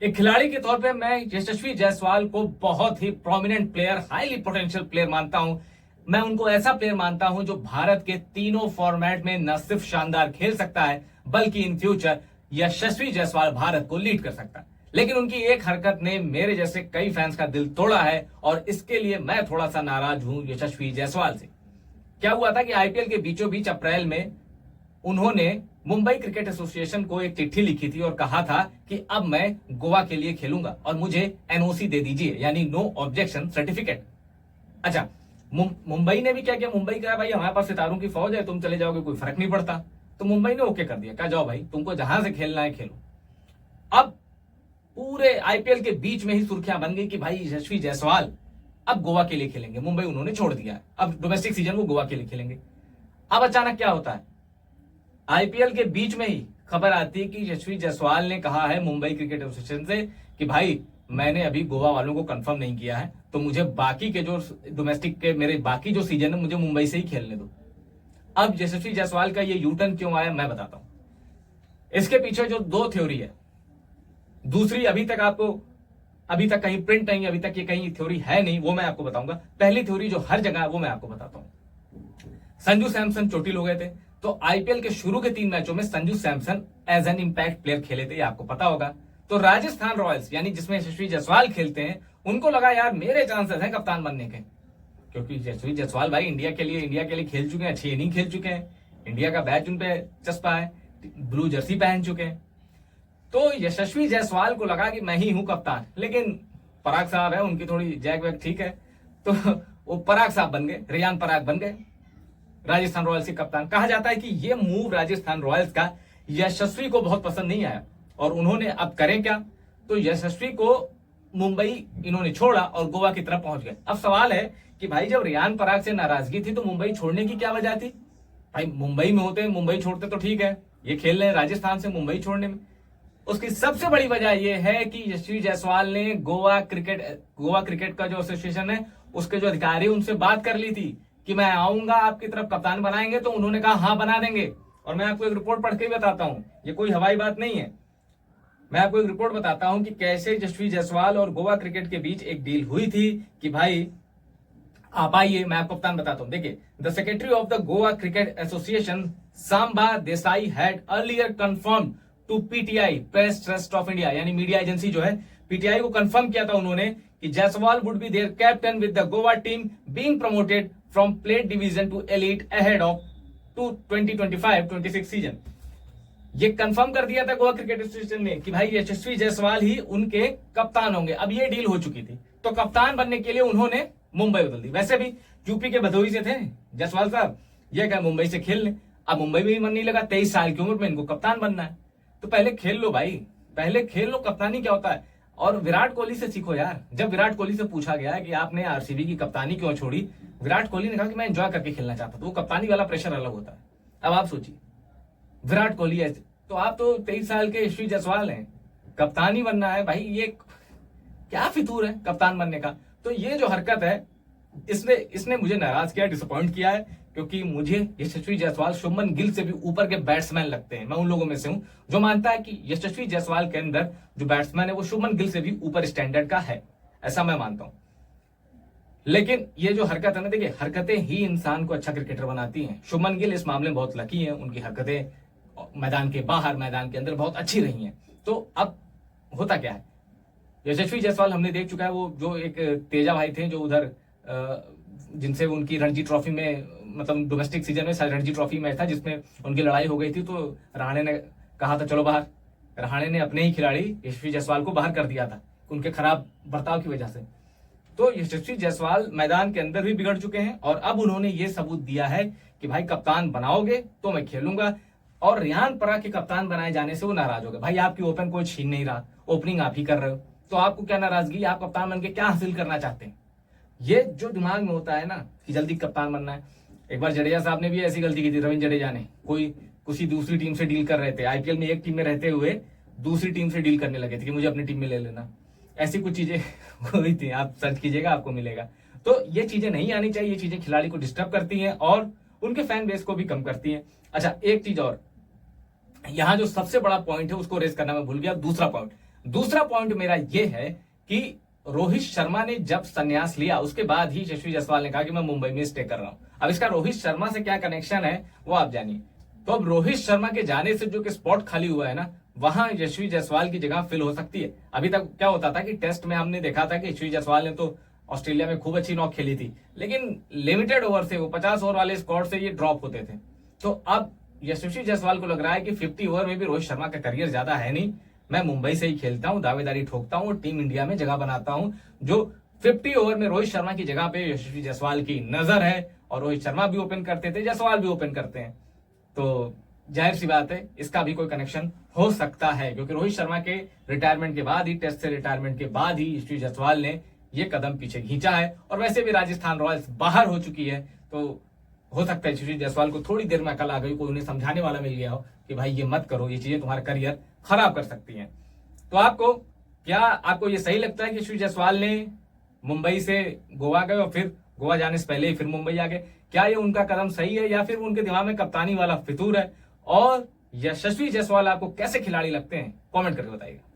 एक खिलाड़ी के तौर पे मैं यशस्वी जायसवाल को बहुत ही prominent player, highly potential player मानता हूं। मैं उनको ऐसा प्लेयर मानता हूं जो भारत के तीनों फॉर्मेट में न सिर्फ शानदार खेल सकता है बल्कि इन फ्यूचर यशस्वी जायसवाल भारत को लीड कर सकता है। लेकिन उनकी एक हरकत ने मेरे जैसे कई फैंस का दिल तोड़ा है और इसके लिए मैं थोड़ा सा नाराज हूं यशस्वी जायसवाल से। क्या हुआ था कि आईपीएल के बीचों बीच अप्रैल में उन्होंने मुंबई क्रिकेट एसोसिएशन को एक चिट्ठी लिखी थी और कहा था कि अब मैं गोवा के लिए खेलूंगा और मुझे एनओसी दे दीजिए, यानी नो ऑब्जेक्शन सर्टिफिकेट। अच्छा, मुंबई ने भी क्या किया, मुंबई कहा भाई हमारे पास सितारों की फौज है, तुम चले जाओगे कोई फर्क नहीं पड़ता। तो मुंबई ने ओके कर दिया, कहा जाओ भाई तुमको जहां से खेलना है खेलो। अब पूरे आईपीएल के बीच में ही सुर्खियां बन गई कि भाई यशस्वी जायसवाल अब गोवा के लिए खेलेंगे, मुंबई उन्होंने छोड़ दिया है, अब डोमेस्टिक सीजन वो गोवा के लिए खेलेंगे। अब अचानक क्या होता है, आईपीएल के बीच में ही खबर आती है कि यशस्वी जायसवाल ने कहा है मुंबई क्रिकेट एसोसिएशन से कि भाई मैंने अभी गोवा वालों को कंफर्म नहीं किया है, तो मुझे बाकी के जो डोमेस्टिक के मेरे बाकी जो सीजन है मुझे मुंबई से ही खेलने दो। अब यशस्वी जायसवाल का ये यूटर्न क्यों आया मैं बताता हूं। इसके पीछे जो दो थ्योरी है, दूसरी अभी तक कहीं प्रिंट नहीं, अभी तक ये कहीं थ्योरी है नहीं, वो मैं आपको बताऊंगा। पहली थ्योरी जो हर जगह है वो मैं आपको बताता हूं। संजू सैमसन चोटिल हो गए थे, तो आईपीएल के शुरू के 3 मैचों में Sanju Samson as an impact player खेले थे, ये आपको पता होगा। तो राजस्थान रॉयल्स यानी जिसमें यशस्वी जायसवाल खेलते हैं, उनको लगा यार मेरे चांसेस हैं कप्तान बनने के, क्योंकि यशस्वी जायसवाल भाई इंडिया के लिए खेल चुके हैं, 6 इनिंग खेल चुके हैं, इंडिया का बैच उन पे चस्पा है, ब्लू जर्सी पहन चुके हैं। तो यशस्वी जायसवाल को लगा कि मैं ही हूं कप्तान, लेकिन पराग साहब है, उनकी थोड़ी जैक वैक ठीक है, तो वो पराग साहब बन गए, रियान पराग बन गए राजस्थान रॉयल्स के कप्तान। कहा जाता है कि ये मूव राजस्थान रॉयल्स का यशस्वी को बहुत पसंद नहीं आया और उन्होंने अब करें क्या, तो यशस्वी को मुंबई इन्होंने छोड़ा और गोवा की तरफ पहुंच गए। अब सवाल है कि भाई जब रियान पराग से नाराजगी थी तो मुंबई छोड़ने की क्या वजह थी? भाई मुंबई में होते, मुंबई छोड़ते तो ठीक है, ये खेल रहे हैं राजस्थान से, मुंबई छोड़ने में उसकी सबसे बड़ी वजह यह है कि यशस्वी जायसवाल ने गोवा क्रिकेट का जो एसोसिएशन है उसके जो अधिकारी उनसे बात कर ली थी कि मैं आऊंगा आपकी तरफ कप्तान बनाएंगे, तो उन्होंने कहा हाँ बना देंगे। और मैं आपको एक रिपोर्ट पढ़ के बताता हूं, ये कोई हवाई बात नहीं है, मैं आपको एक रिपोर्ट बताता हूं कि कैसे यशस्वी जायसवाल और गोवा क्रिकेट के बीच एक डील हुई थी कि भाई आप आइए, मैं आपको कप्तान बताता हूं। देखिए, the secretary of the Goa cricket association Samba Desai had earlier confirmed to PTI, press trust of India, यानी मीडिया एजेंसी जो है, पीटीआई को कंफर्म किया था उन्होंने कि Jaiswal would be their captain with the Goa team being promoted from plate division to elite ahead of 2025-26 season. ये confirm कर दिया था गोवा क्रिकेट एसोसिएशन ने कि भाई यशस्वी जायसवाल ही उनके कप्तान होंगे। अब ये डील हो चुकी थी, तो कप्तान बनने के लिए उन्होंने मुंबई बदल दी। वैसे भी यूपी के भदोही से थे जायसवाल साहब, ये क्या मुंबई से खेल लें। अब मुंबई में भी मन नहीं लगा, 23 साल की उम्र में इनको कप्तान बनना है, तो पहले खेल लो भाई, पहले खेल लो, कप्तानी क्या होता है। और विराट कोहली से सीखो यार। जब विराट कोहली से पूछा गया कि आपने आरसीबी की कप्तानी क्यों छोड़ी, विराट कोहली ने कहा कि मैं एंजॉय करके खेलना चाहता था, तो वो कप्तानी वाला प्रेशर अलग होता है। अब आप सोचिए, विराट कोहली है, तो आप तो 23 साल के यशस्वी जायसवाल हैं, कप्तानी बनना है भाई, ये क्या फितूर है कप्तान बनने का। तो ये जो हरकत है इसने मुझे नाराज किया, डिसअपॉइंट किया है, क्योंकि मुझे यशस्वी जायसवाल शुभमन गिल से भी ऊपर के बैट्समैन लगते हैं। मैं उन लोगों में से हूं जो मानता है कि यशस्वी जायसवाल के अंदर जो बैट्समैन है वो शुभमन गिल से भी ऊपर स्टैंडर्ड का है, ऐसा मैं मानता हूं। लेकिन ये जो हरकत है ना, देखिए हरकतें ही इंसान को अच्छा क्रिकेटर बनाती हैं। शुभमन गिल इस मामले में बहुत लकी हैं, उनकी हरकतें मैदान के बाहर मैदान के अंदर बहुत अच्छी रही हैं। तो अब होता क्या है, यशस्वी जायसवाल हमने देख चुका है, वो जो एक तेजा भाई थे जो उधर जिनसे उनकी रणजी ट्रॉफी में, मतलब डोमेस्टिक सीजन में रणजी ट्रॉफी मैच था जिसमें उनकी लड़ाई हो गई थी, तो रहाणे ने कहा था चलो बाहर। रहाणे ने अपने ही खिलाड़ी यशस्वी जायसवाल को बाहर कर दिया था उनके खराब बर्ताव की वजह से। तो यशस्वी जायसवाल मैदान के अंदर भी बिगड़ चुके हैं और अब उन्होंने ये सबूत दिया है कि भाई कप्तान बनाओगे तो मैं खेलूंगा। और रियान पराग के कप्तान बनाए जाने से वो नाराज हो गए। भाई आपकी ओपन कोई छीन नहीं रहा, ओपनिंग आप ही कर रहे हो, तो आपको क्या नाराजगी, आप कप्तान बन के क्या हासिल करना चाहते हैं। ये जो दिमाग में होता है ना कि जल्दी कप्तान बनना है। एक बार जडेजा साहब ने भी ऐसी गलती की थी, रविंद्र जडेजा ने, किसी दूसरी टीम से डील कर रहे थे, आईपीएल में एक टीम में रहते हुए दूसरी टीम से डील करने लगे थे कि मुझे अपनी टीम में ले लेना, ऐसी कुछ चीजें हुई थी, आप सर्च कीजिएगा आपको मिलेगा। तो ये चीजें नहीं आनी चाहिए, ये चीजें खिलाड़ी को डिस्टर्ब करती हैं और उनके फैन बेस को भी कम करती हैं। अच्छा, एक चीज और, यहाँ जो सबसे बड़ा पॉइंट है उसको रेस करना मैं भूल गया। दूसरा पॉइंट, दूसरा पॉइंट मेरा यह है कि रोहित शर्मा ने जब संन्यास लिया उसके बाद ही यशस्वी जायसवाल ने कहा कि मैं मुंबई में स्टे कर रहा हूं। अब इसका रोहित शर्मा से क्या कनेक्शन है वो आप जानिए। तो अब रोहित शर्मा के जाने से जो कि स्पॉट खाली हुआ है ना, वहां यशस्वी जायसवाल की जगह फिल हो सकती है। अभी तक क्या होता था कि टेस्ट में हमने देखा था कि यशस्वी जायसवाल ने तो ऑस्ट्रेलिया में खूब अच्छी नॉक खेली थी, लेकिन लिमिटेड ओवर से, वो 50 ओवर वाले स्क्वाड से ये ड्रॉप होते थे। तो अब यशस्वी जायसवाल को लग रहा है कि 50 ओवर में भी रोहित शर्मा का करियर ज्यादा है नहीं, मैं मुंबई से ही खेलता हूं, दावेदारी ठोकता हूं और टीम इंडिया में जगह बनाता हूं। जो 50 ओवर में रोहित शर्मा की जगह पे यशस्वी जायसवाल की नजर है, और रोहित शर्मा भी ओपन करते थे, जायसवाल भी ओपन करते हैं, तो जाहिर सी बात है इसका भी कोई कनेक्शन हो सकता है, क्योंकि रोहित शर्मा के रिटायरमेंट के बाद ही, टेस्ट से रिटायरमेंट के बाद ही यशस्वी जायसवाल ने ये कदम पीछे खींचा है। और वैसे भी राजस्थान रॉयल्स बाहर हो चुकी है, तो हो सकता है यशस्वी जायसवाल को थोड़ी देर में अकल आ गई, कोई उन्हें समझाने वाला मिल गया हो कि भाई ये मत करो, ये चीजें तुम्हारा करियर खराब कर सकती हैं। तो आपको ये सही लगता है कि यशस्वी जायसवाल ने मुंबई से गोवा गए और फिर गोवा जाने से पहले ही फिर मुंबई आ गए? क्या ये उनका कदम सही है, या फिर उनके दिमाग में कप्तानी वाला फितूर है? और यशस्वी जायसवाल आपको कैसे खिलाड़ी लगते हैं, कमेंट करके बताइएगा।